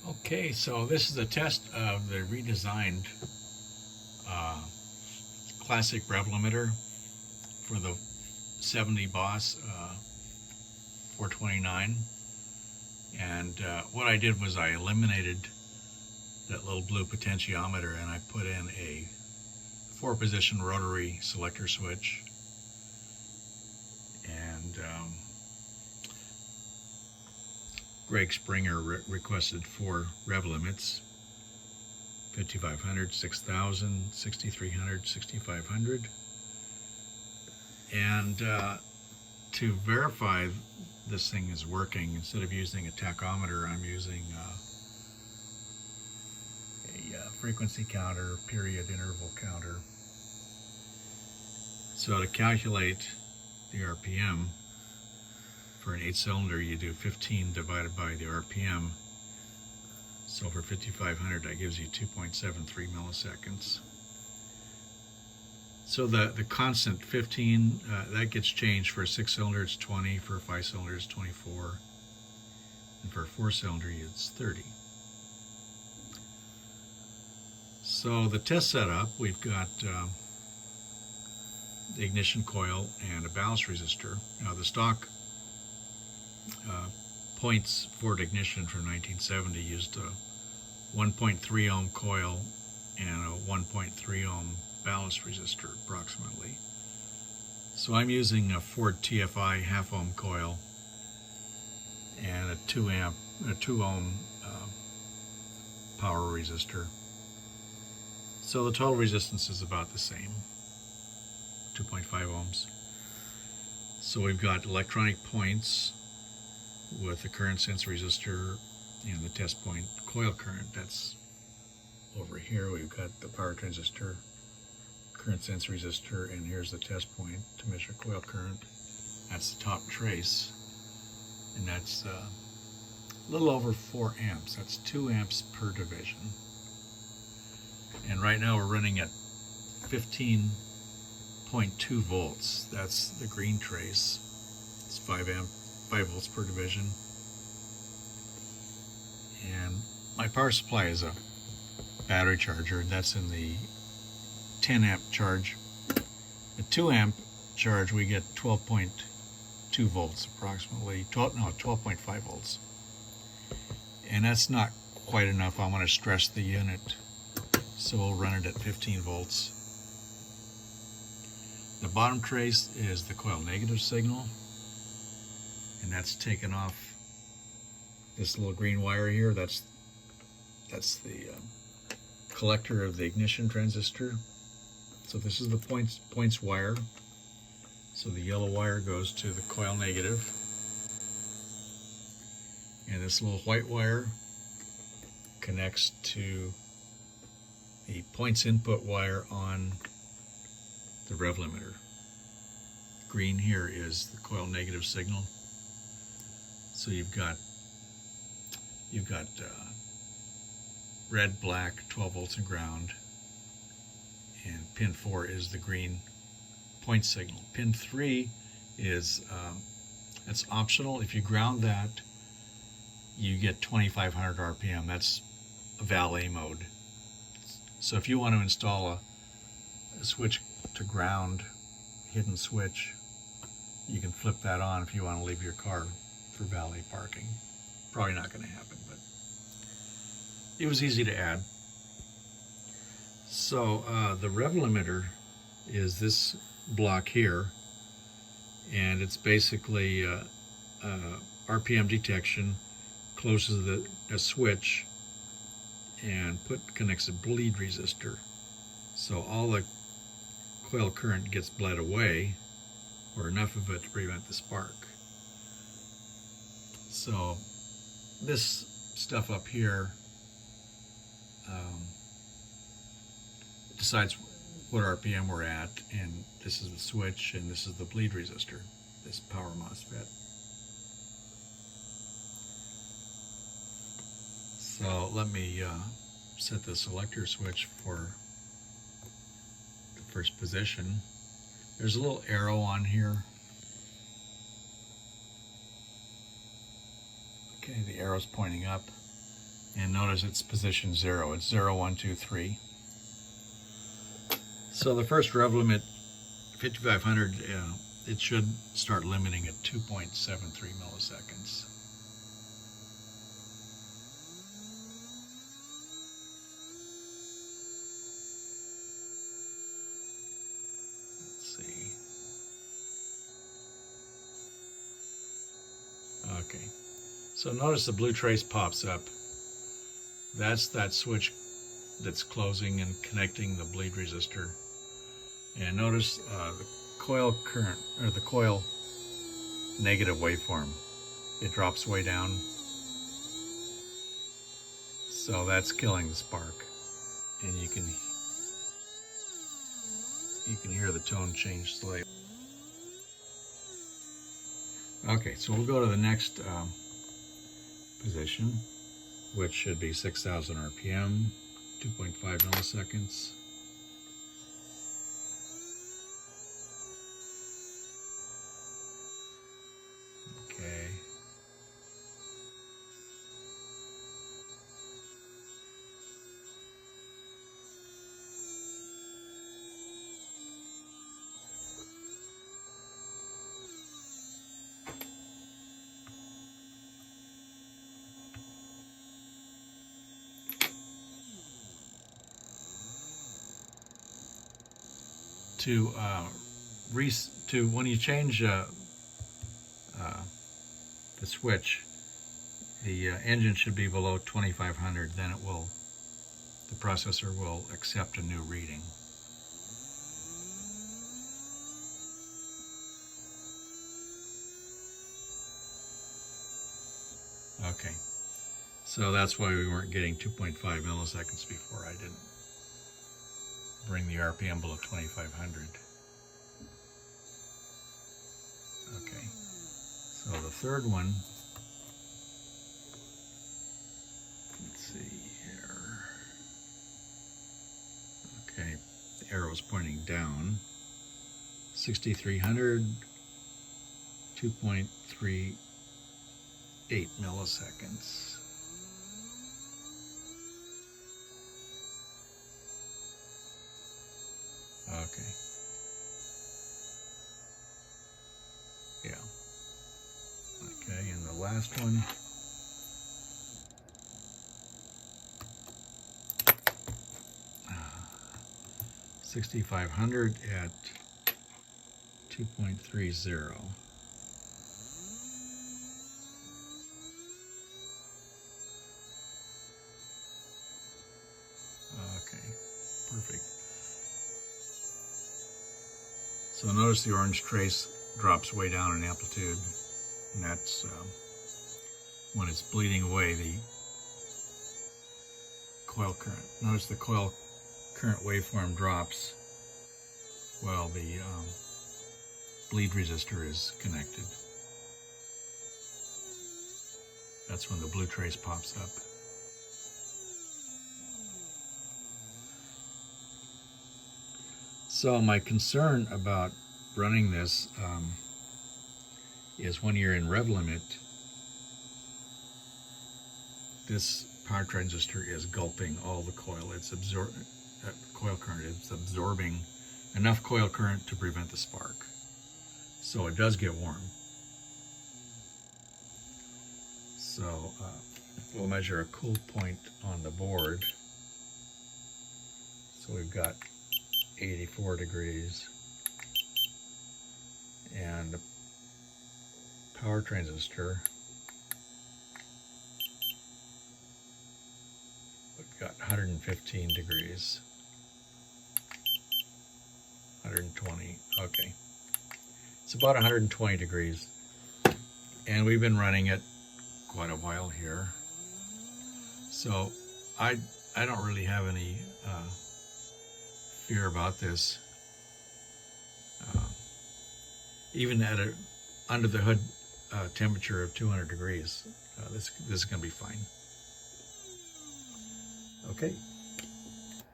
Okay, so this is a test of the redesigned uh, classic rev limiter for the 70 Boss 429. And what I did was I eliminated that little blue potentiometer and I put in a 4-position rotary selector switch. And Greg Springer requested 4 rev limits: 5500, 6000, 6300, 6500. And to verify this thing is working, instead of using a tachometer, I'm using a frequency counter, period interval counter. So to calculate the RPM for an 8-cylinder, you do 15 divided by the RPM. So for 5500, that gives you 2.73 milliseconds. So the constant 15, that gets changed. For a 6-cylinder it's 20, for a 5-cylinder it's 24, and for a 4-cylinder it's 30. So the test setup, we've got the ignition coil and a ballast resistor. Now the stock points Ford ignition from 1970 used a 1.3 ohm coil and a 1.3 ohm ballast resistor approximately. So I'm using a Ford TFI half ohm coil and a 2 ohm power resistor. So the total resistance is about the same, 2.5 ohms. So we've got electronic points with the current sense resistor and the test point coil current. That's over here. We've got the power transistor, current sense resistor, and here's the test point to measure coil current. That's the top trace, and that's a little over 4 amps. That's 2 amps per division. And right now we're running at 15.2 volts. That's the green trace. It's 5 volts per division. And my power supply is a battery charger. That's in the 10 amp charge. At 2 amp charge we get 12.2 volts approximately, 12.5 volts. And that's not quite enough. I want to stress the unit, so we'll run it at 15 volts. The bottom trace is the coil negative signal, and that's taken off this little green wire here. That's the collector of the ignition transistor. So this is the points wire. So the yellow wire goes to the coil negative, and this little white wire connects to the points input wire on the rev limiter. Green here is the coil negative signal. So you've got red, black, 12 volts and ground, and pin 4 is the green point signal. Pin 3 is that's optional. If you ground that, you get 2500 RPM. That's a valet mode. So if you want to install a switch to ground, hidden switch, you can flip that on if you want to leave your car for valet parking. Probably not going to happen, but it was easy to add. So the rev limiter is this block here, and it's basically RPM detection, closes a switch, and connects a bleed resistor. So all the coil current gets bled away, or enough of it to prevent the spark. So this stuff up here decides what RPM we're at, and this is the switch, and this is the bleed resistor, this power MOSFET. So let me set the selector switch for the first position. There's a little arrow on here. Okay, the arrow's pointing up. And notice it's position 0. It's 0, 1, 2, 3. So the first rev limit, 5500, it should start limiting at 2.73 milliseconds. Let's see. Okay. So notice the blue trace pops up. That's that switch that's closing and connecting the bleed resistor. And notice the coil current, or the coil negative waveform. It drops way down. So that's killing the spark. And you can hear the tone change slightly. Okay, so we'll go to the next position, which should be 6,000 RPM, 2.5 milliseconds. Okay. When you change the switch, the engine should be below 2500. Then the processor will accept a new reading. Okay, so that's why we weren't getting 2.5 milliseconds before. I didn't bring the RPM below 2500. Okay, so the third one, let's see here. Okay, the arrow's pointing down. 6300, 2.38 milliseconds. Okay. Yeah. Okay, and the last one. Uh, 6500 at 2.30. Okay, perfect. So notice the orange trace drops way down in amplitude, and that's when it's bleeding away the coil current. Notice the coil current waveform drops while the bleed resistor is connected. That's when the blue trace pops up. So my concern about running this is when you're in rev limit, this power transistor is gulping all the coil. It's coil current. It's absorbing enough coil current to prevent the spark. So it does get warm. So we'll measure a cool point on the board. So we've got 84 degrees, and the power transistor, we've got 115 degrees, 120. Okay, it's about 120 degrees, and we've been running it quite a while here, so I don't really have any fear about this. Even at a under the hood temperature of 200 degrees, this is going to be fine. Okay.